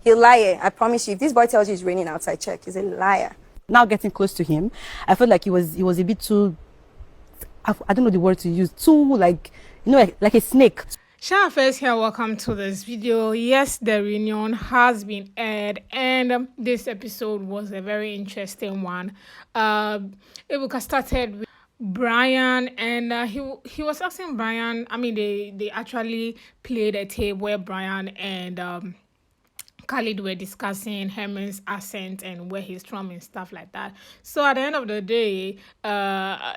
a liar. I promise you, if this boy tells you it's raining outside, check. He's a liar. Now getting close to him, I felt like he was a bit too, I don't know the word to use, too like, like a snake. Sha first here, welcome to this video. Yes, the reunion has been aired, and this episode was a very interesting one. It started with Brian, and he was asking Brian. I mean, they actually played a tape where Brian and Khalid were discussing Herman's accent and where he's from and stuff like that. So at the end of the day,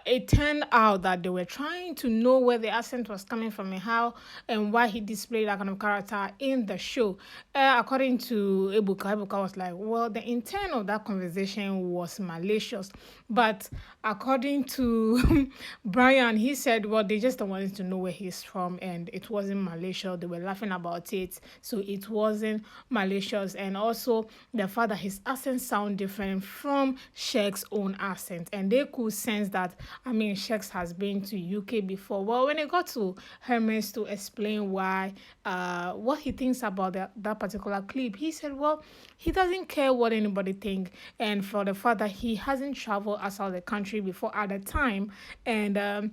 it turned out that they were trying to know where the accent was coming from and how and why he displayed that kind of character in the show. According to Ebuka was like, well, the intent of that conversation was malicious. But according to Brian, he said, well, they just wanted to know where he's from and it wasn't malicious. They were laughing about it. So it wasn't malicious. And also the fact that his accent sound different from Shek's own accent, and they could sense that. I mean, Shek has been to UK before. Well, when it got to Hermes to explain why, what he thinks about that particular clip, he said, well, he doesn't care what anybody think, and for the fact that he hasn't traveled outside the country before at the time, and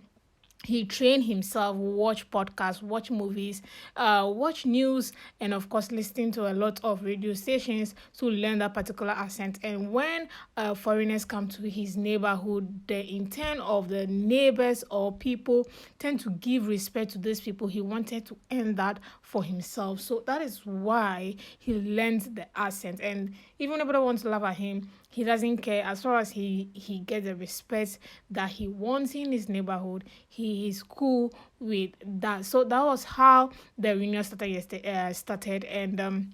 he trained himself, watch podcasts, watch movies, watch news, and of course listening to a lot of radio stations to learn that particular accent. And when foreigners come to his neighborhood, the intent of the neighbors or people tend to give respect to these people. He wanted to earn that for himself. So that is why he learned the accent. And even if nobody wants to laugh at him, he doesn't care. As far as he gets the respect that he wants in his neighborhood, he is cool with that. So that was how the reunion started, and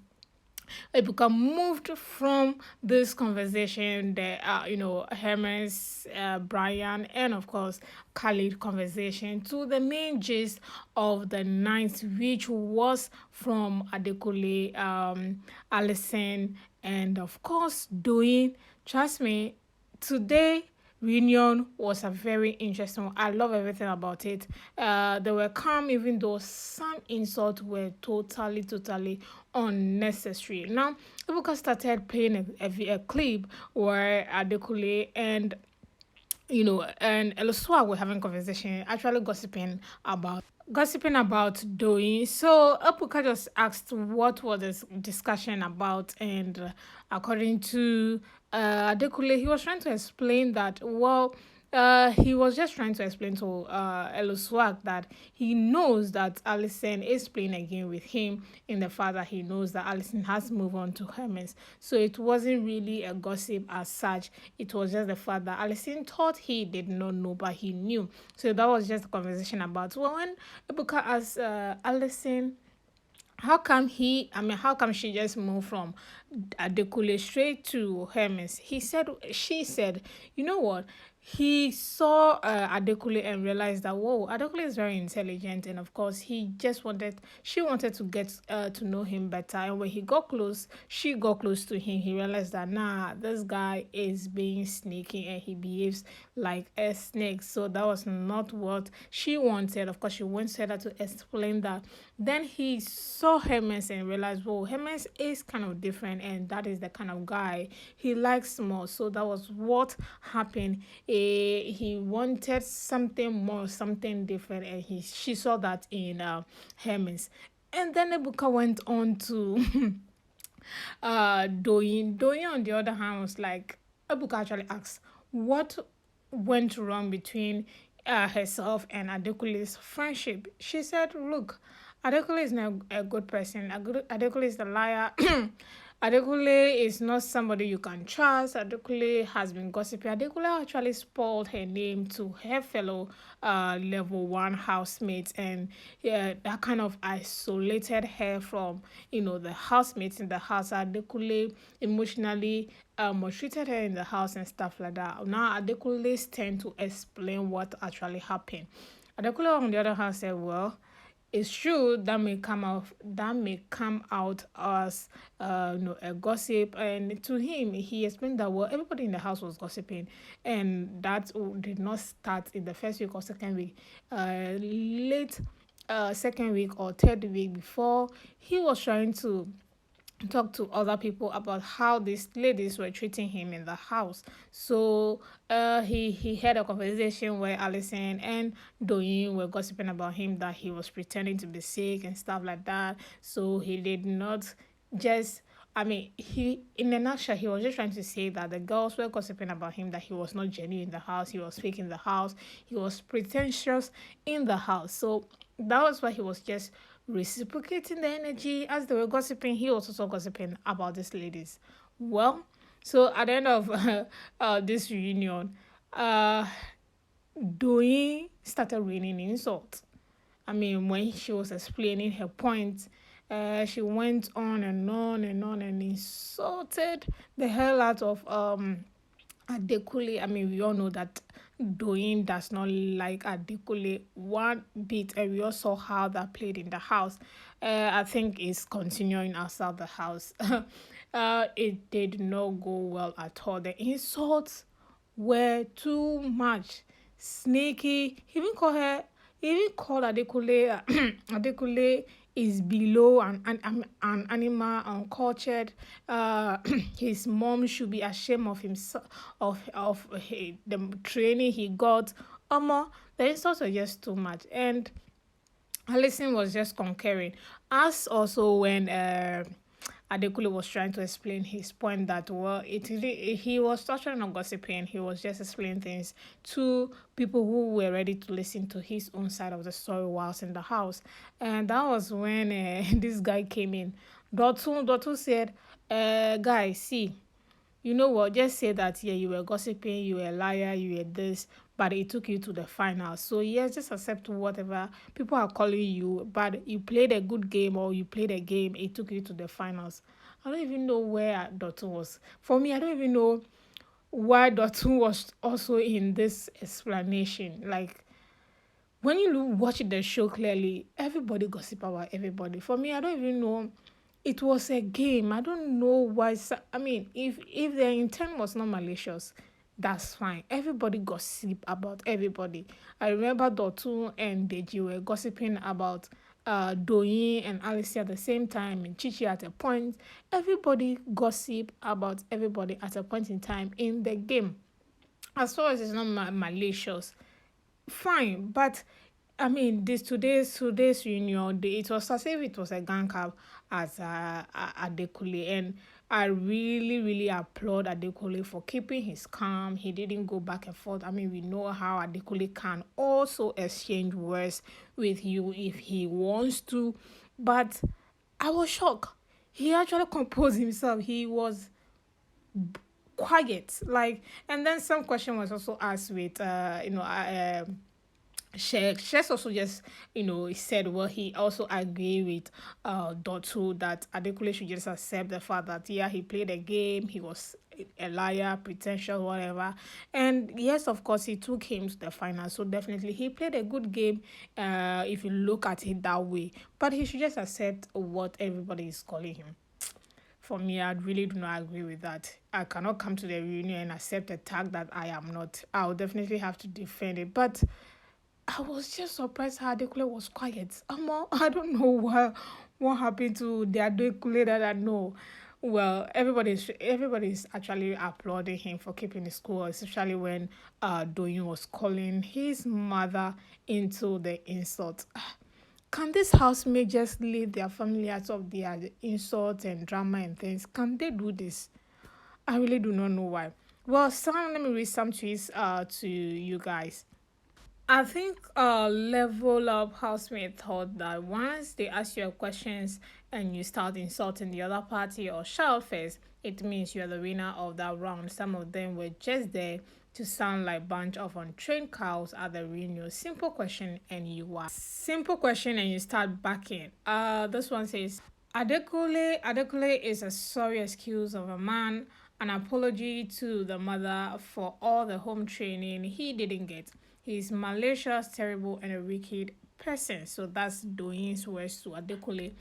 it become moved from this conversation, the Hermes, Brian, and of course Khalid conversation, to the main gist of the night, which was from Adekunle, Allysyn, and of course Doyin. Trust me, today reunion was a very interesting one. I love everything about it. They were calm, even though some insults were totally unnecessary. Now, Ebuka started playing a clip where Adekunle and Elosua were having conversation, actually gossiping about Doyin. So Ebuka just asked what was this discussion about, and according to Adekunle, he was trying to explain that, well, he was just trying to explain to Eloswag that he knows that Allysyn is playing a game with him, in the fact that he knows that Allysyn has moved on to Hermes. So it wasn't really a gossip as such. It was just the fact that Allysyn thought he did not know, but he knew. So that was just a conversation about, well, when Ebuka asked Allysyn, how come she just moved from Adekunle straight to Hermes? She said, you know what? He saw Adekunle and realized that, whoa, Adekunle is very intelligent, and of course she wanted to get to know him better. And when she got close to him, he realized that, nah, this guy is being sneaky and he behaves like a snake. So that was not what she wanted. Of course, she wanted her to explain that. Then he saw Hermes and realized, whoa, Hermes is kind of different, and that is the kind of guy he likes more. So that was what happened. He wanted something more, something different, and she saw that in Hermes. And then Ebuka went on to Doyin. Doyin, on the other hand, was like, Ebuka actually asked what went wrong between herself and Adekunle's friendship. She said, look, Adekunle is not a good person. Adekunle is a liar. Adekunle is not somebody you can trust. Adekunle has been gossiping. Adekunle actually spoiled her name to her fellow level 1 housemates, and that kind of isolated her from the housemates in the house. Adekunle emotionally mistreated her in the house and stuff like that. Now Adekunle's turn to explain what actually happened. Adekunle, on the other hand, said, well, it's true that may come out as a gossip, and to him he explained that, well, everybody in the house was gossiping, and that did not start in the first week or second week. Late second week or third week, before he was trying to talk to other people about how these ladies were treating him in the house. So he had a conversation where Allysyn and Doyin were gossiping about him, that he was pretending to be sick and stuff like that. So he did not just, I mean, he, in a nutshell, he was just trying to say that the girls were gossiping about him, that he was not genuine in the house, he was fake in the house, he was pretentious in the house. So that was why he was just reciprocating the energy. As they were gossiping, he was also gossiping about these ladies. Well, so at the end of this reunion, Doyin started raining insults. I mean, when she was explaining her point, she went on and on and on and insulted the hell out of Adekunle. I mean, we all know that Doyin does not like Adekunle one bit, and we all saw how that played in the house. I think it's continuing outside the house. It did not go well at all. The insults were too much. Sneaky. He even called Adekunle. Adekunle is below an animal, uncultured. His mom should be ashamed of himself, the training he got. The insults were just too much, and Allysyn was just concurring. As also when Adekunle was trying to explain his point that, well, he was touching on gossiping. He was just explaining things to people who were ready to listen to his own side of the story whilst in the house. And that was when this guy came in. Dotun said, guys, see, you know what, just say that, yeah, you were gossiping, you were a liar, you were this, but it took you to the final. So yes, just accept whatever people are calling you, but you played a good game, or you played a game, it took you to the finals. I don't even know where Dotun was. For me, I don't even know why Dotun was also in this explanation. Like, when you watch the show clearly, everybody gossip about everybody. For me, I don't even know. It was a game. I don't know why. I mean, if their intent was not malicious, that's fine. Everybody gossip about everybody. I remember Dotun and Deji were gossiping about Doyin and Allysyn at the same time, and Chichi at a point. Everybody gossip about everybody at a point in time in the game. As far as it's not malicious, fine. But I mean, today's reunion, it was as if it was a gang up as Adekunle, and I really applaud Adekunle for keeping his calm. He didn't go back and forth. I mean, we know how Adekunle can also exchange words with you if he wants to, but I was shocked. He actually composed himself. He was quiet, like, and then some question was also asked with Shex also just, he said, well, he also agreed with Dotu that Adekunle should just accept the fact that, yeah, he played a game, he was a liar, pretentious, whatever. And yes, of course, he took him to the final. So definitely he played a good game, if you look at it that way. But he should just accept what everybody is calling him. For me, I really do not agree with that. I cannot come to the reunion and accept a tag that I am not. I'll definitely have to defend it. But I was just surprised how Adekunle was quiet. I don't know what happened to the Adekunle that I know. Well, everybody's actually applauding him for keeping his cool, especially when Doyin was calling his mother into the insult. Can this housemate just leave their family out of their insults and drama and things? Can they do this? I really do not know why. Well, let me read some tweets to you guys. I think level up housemate thought that once they ask you questions and you start insulting the other party or shout first, it means you're the winner of that round. Some of them were just there to sound like bunch of untrained cows at the reunion. Simple question and you start backing. This one says, Adekunle is a sorry excuse of a man, an apology to the mother for all the home training he didn't get. He's malicious, terrible, and a wicked person. So that's Doyin's words to Adekunle.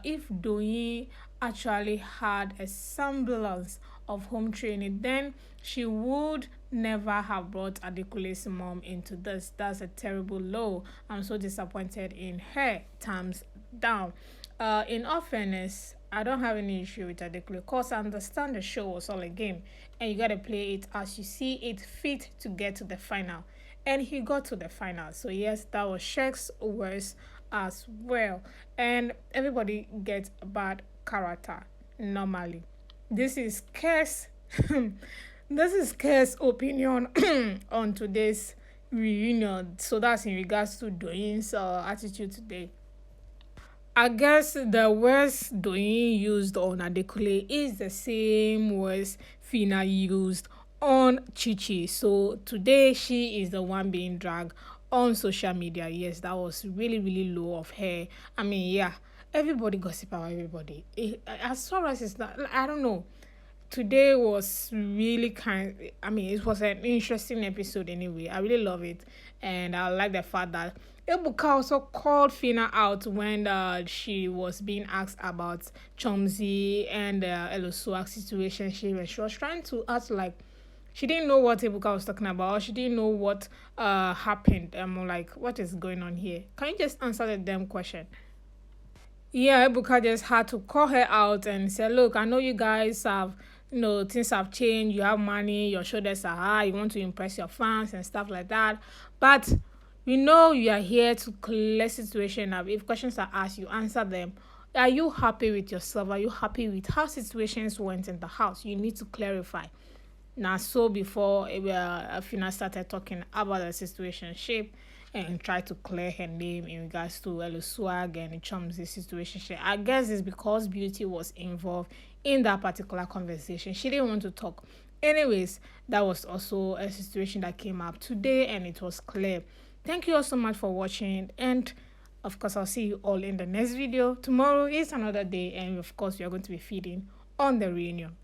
If Doyin actually had a semblance of home training, then she would never have brought Adekunle's mom into this. That's a terrible low. I'm so disappointed in her. Thumbs down. In all fairness, I don't have any issue with Adekunle because I understand the show was all a game and you gotta play it as you see it fit to get to the final. And he got to the final. So yes, that was Shek's words as well. And everybody gets a bad character normally. This is Kes this is Kes opinion on today's reunion. So that's in regards to Doyin's attitude today. I guess the words Doyin used on Adekunle is the same words Fina used on Chichi. So today she is the one being dragged on social media. Yes, that was really, really low of her. I mean, yeah, everybody gossip about everybody. As far as it's not, I don't know. Today was really it was an interesting episode anyway. I really love it, and I like the fact that Ebuka also called Fina out when she was being asked about Chomzi and Elosua situation. She was trying to act like she didn't know what Ebuka was talking about, or she didn't know what happened. I'm like, what is going on here? Can you just answer the damn question? Yeah, Ebuka just had to call her out and say, look, I know you guys have, things have changed. You have money, your shoulders are high, you want to impress your fans and stuff like that. But we know you are here to clear situation up. If questions are asked, you answer them. Are you happy with yourself? Are you happy with how situations went in the house? You need to clarify. Now, so before Fina started talking about the situation shape and tried to clear her name in regards to Eluswag and Chom's situation. I guess it's because Beauty was involved in that particular conversation. She didn't want to talk. Anyways, that was also a situation that came up today and it was clear. Thank you all so much for watching, and of course I'll see you all in the next video. Tomorrow is another day, and of course we are going to be feeding on the reunion.